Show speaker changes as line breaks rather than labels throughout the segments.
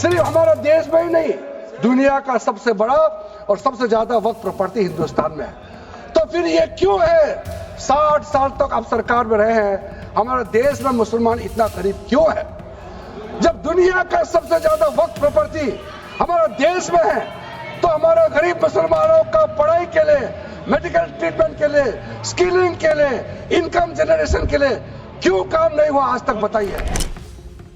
सिर्फ हमारा देश में ही नहीं, दुनिया का सबसे बड़ा और सबसे ज्यादा वक्फ प्रॉपर्टी हिंदुस्तान में है। तो फिर ये क्यों है 60 साल तक आप सरकार में रहे हैं, हमारे देश में मुसलमान इतना गरीब क्यों है? जब दुनिया का सबसे ज्यादा वक्फ प्रॉपर्टी हमारा देश में है, तो हमारे गरीब मुसलमानों का पढ़ाई के लिए, मेडिकल ट्रीटमेंट के लिए, स्किलिंग के लिए, इनकम जनरेशन के लिए क्यों काम नहीं हुआ आज तक, बताइए।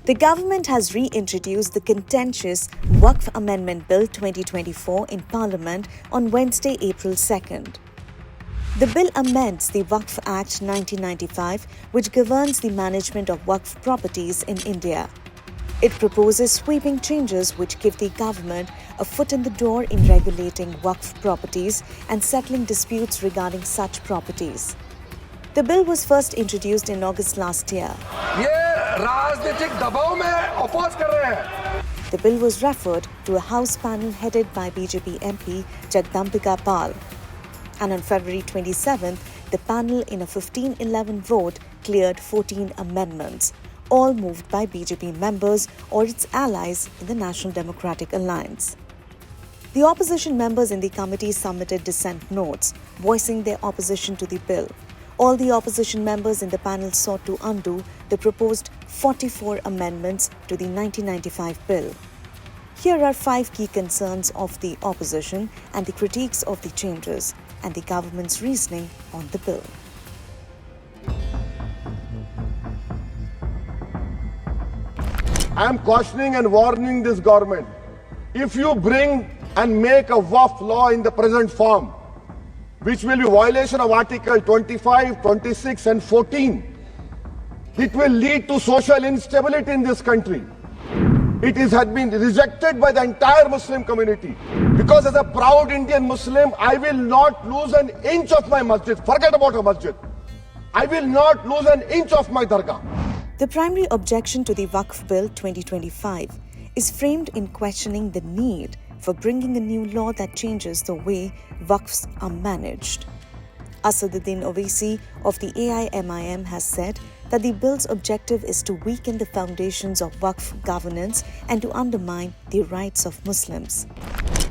The government has reintroduced the contentious Waqf Amendment Bill 2024 in Parliament on Wednesday, April 2nd. The bill amends the Waqf Act 1995, which governs the management of Waqf properties in India. It proposes sweeping changes which give the government a foot in the door in regulating Waqf properties and settling disputes regarding such properties. The bill was first introduced in August last year. The bill was referred to a House panel headed by BJP MP Jagdambika Pal. And on February 27th, the panel in a 15-11 vote cleared 14 amendments, all moved by BJP members or its allies in the National Democratic Alliance. The opposition members in the committee submitted dissent notes, voicing their opposition to the bill. All the opposition members in the panel sought to undo the proposed 44 amendments to the 1995 bill. Here are 5 key concerns of the opposition and the critiques of the changes and the government's reasoning on the bill.
I am cautioning and warning this government. If you bring and make a Waqf law in the present form, which will be violation of Article 25, 26 and 14, it will lead to social instability in this country. It has been rejected by the entire Muslim community. Because as a proud Indian Muslim, I will not lose an inch of my masjid. Forget about a masjid. I will not lose an inch of my dargah.
The primary objection to the Waqf Bill 2025 is framed in questioning the need for bringing a new law that changes the way Waqfs are managed. Asaduddin Owaisi of the AIMIM has said that the bill's objective is to weaken the foundations of Waqf governance and to undermine the rights of Muslims.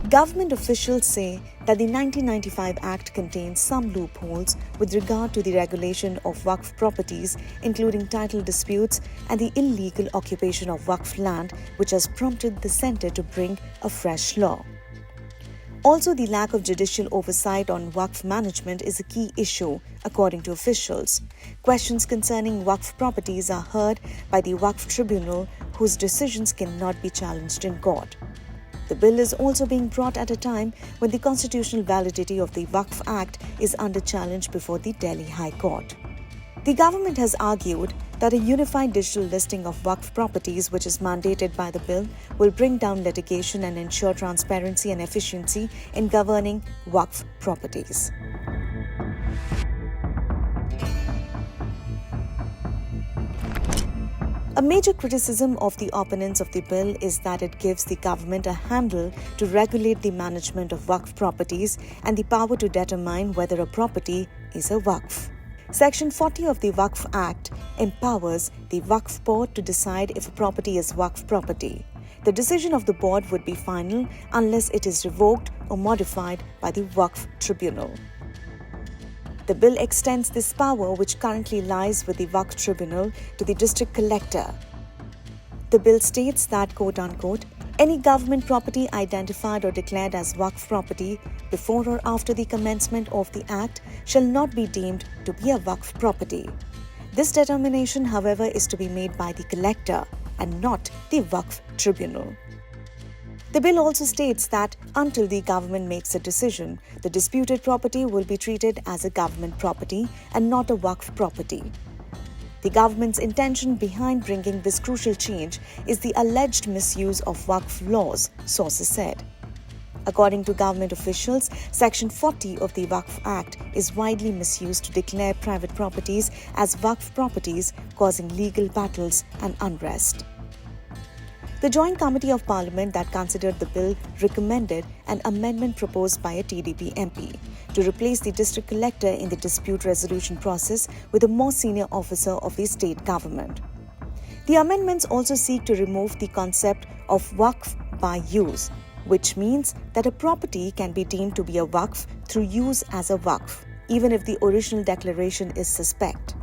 Government officials say that the 1995 Act contains some loopholes with regard to the regulation of Waqf properties, including title disputes and the illegal occupation of Waqf land, which has prompted the centre to bring a fresh law. Also, the lack of judicial oversight on Waqf management is a key issue, according to officials. Questions concerning Waqf properties are heard by the Waqf Tribunal, whose decisions cannot be challenged in court. The bill is also being brought at a time when the constitutional validity of the Waqf Act is under challenge before the Delhi High Court. The government has argued that a unified digital listing of Waqf properties, which is mandated by the bill, will bring down litigation and ensure transparency and efficiency in governing Waqf properties. A major criticism of the opponents of the bill is that it gives the government a handle to regulate the management of Waqf properties and the power to determine whether a property is a Waqf. Section 40 of the Waqf Act empowers the Waqf Board to decide if a property is Waqf property. The decision of the board would be final unless it is revoked or modified by the Waqf Tribunal. The bill extends this power, which currently lies with the Waqf Tribunal, to the district collector. The bill states that, quote-unquote, any government property identified or declared as Waqf property before or after the commencement of the Act shall not be deemed to be a Waqf property. This determination, however, is to be made by the collector and not the Waqf Tribunal. The bill also states that until the government makes a decision, the disputed property will be treated as a government property and not a Waqf property. The government's intention behind bringing this crucial change is the alleged misuse of Waqf laws, sources said. According to government officials, Section 40 of the Waqf Act is widely misused to declare private properties as Waqf properties, causing legal battles and unrest. The Joint Committee of Parliament that considered the bill recommended an amendment proposed by a TDP MP to replace the district collector in the dispute resolution process with a more senior officer of the state government. The amendments also seek to remove the concept of Waqf by use, which means that a property can be deemed to be a Waqf through use as a Waqf, even if the original declaration is suspect.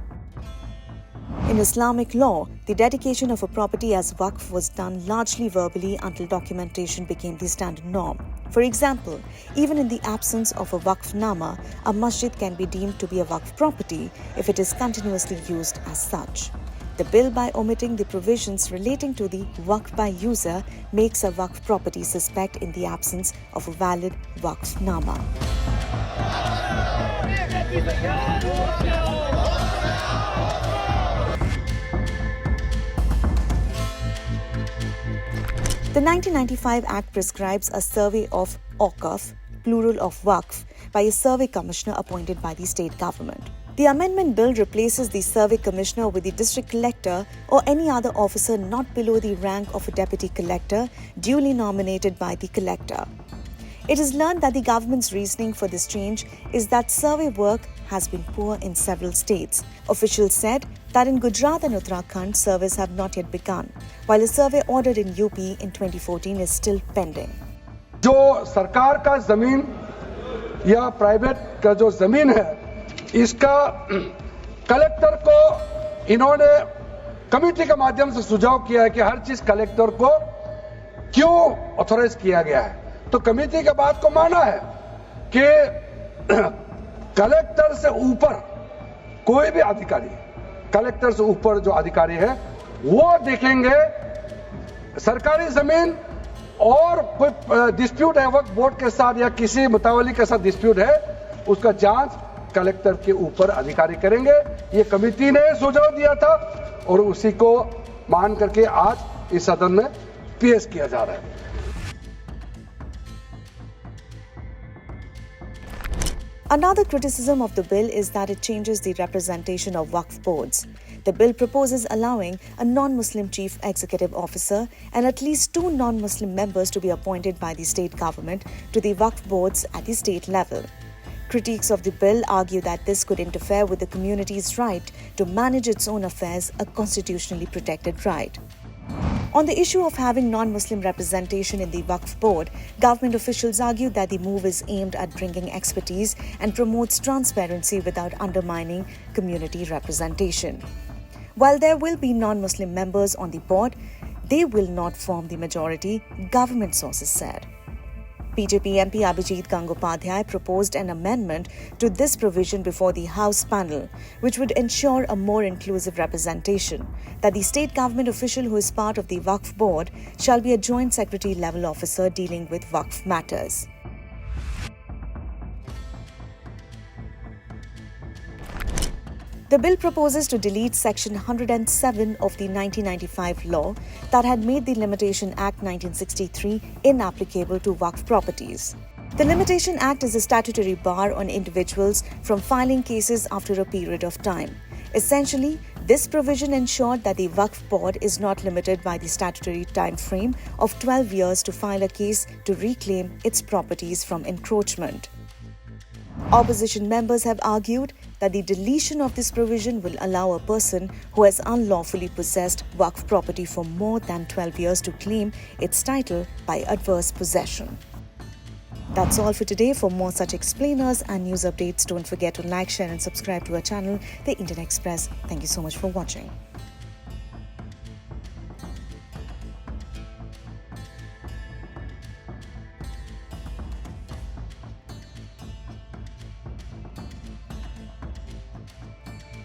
In Islamic law, the dedication of a property as Waqf was done largely verbally until documentation became the standard norm. For example, even in the absence of a Waqf nama, a masjid can be deemed to be a Waqf property if it is continuously used as such. The bill, by omitting the provisions relating to the Waqf by user, makes a Waqf property suspect in the absence of a valid Waqf nama. The 1995 Act prescribes a survey of Awqaf, plural of Waqf, by a survey commissioner appointed by the state government. The Amendment Bill replaces the survey commissioner with the district collector or any other officer not below the rank of a deputy collector duly nominated by the collector. It is learned that the government's reasoning for this change is that survey work has been poor in several states. Officials said that in Gujarat and Uttarakhand, surveys have not yet begun, while a survey ordered in UP in 2014 is still pending.
जो सरकार का जमीन या private का जो जमीन है, इसका कलेक्टर को इन्होंने कमेटी के माध्यम से सुझाव किया है कि हर चीज कलेक्टर को क्यों ऑथराइज किया गया है। तो कमेटी के बात को माना है कि कलेक्टर से ऊपर कोई भी अधिकारी, कलेक्टर से ऊपर जो अधिकारी है वो देखेंगे सरकारी जमीन और कोई डिस्प्यूट है वक्फ बोर्ड के साथ या किसी मुतावली के साथ डिस्प्यूट है, उसका जांच कलेक्टर के ऊपर अधिकारी करेंगे। ये कमेटी ने सुझाव दिया था और उसी को मान करके आज इस सदन में पेश किया जा रहा है।
Another criticism of the bill is that it changes the representation of Waqf boards. The bill proposes allowing a non-Muslim chief executive officer and at least 2 non-Muslim members to be appointed by the state government to the Waqf boards at the state level. Critics of the bill argue that this could interfere with the community's right to manage its own affairs, a constitutionally protected right. On the issue of having non-Muslim representation in the Waqf board, government officials argued that the move is aimed at bringing expertise and promotes transparency without undermining community representation. While there will be non-Muslim members on the board, they will not form the majority, government sources said. BJP MP Abhijit Gangopadhyay proposed an amendment to this provision before the House panel, which would ensure a more inclusive representation, that the state government official who is part of the Waqf board shall be a joint secretary level officer dealing with Waqf matters. The bill proposes to delete Section 107 of the 1995 law that had made the Limitation Act 1963 inapplicable to Waqf properties. The Limitation Act is a statutory bar on individuals from filing cases after a period of time. Essentially, this provision ensured that the Waqf board is not limited by the statutory time frame of 12 years to file a case to reclaim its properties from encroachment. Opposition members have argued that the deletion of this provision will allow a person who has unlawfully possessed Waqf property for more than 12 years to claim its title by adverse possession. That's all for today. For more such explainers and news updates, don't forget to like, share and subscribe to our channel, The Indian Express. Thank you so much for watching.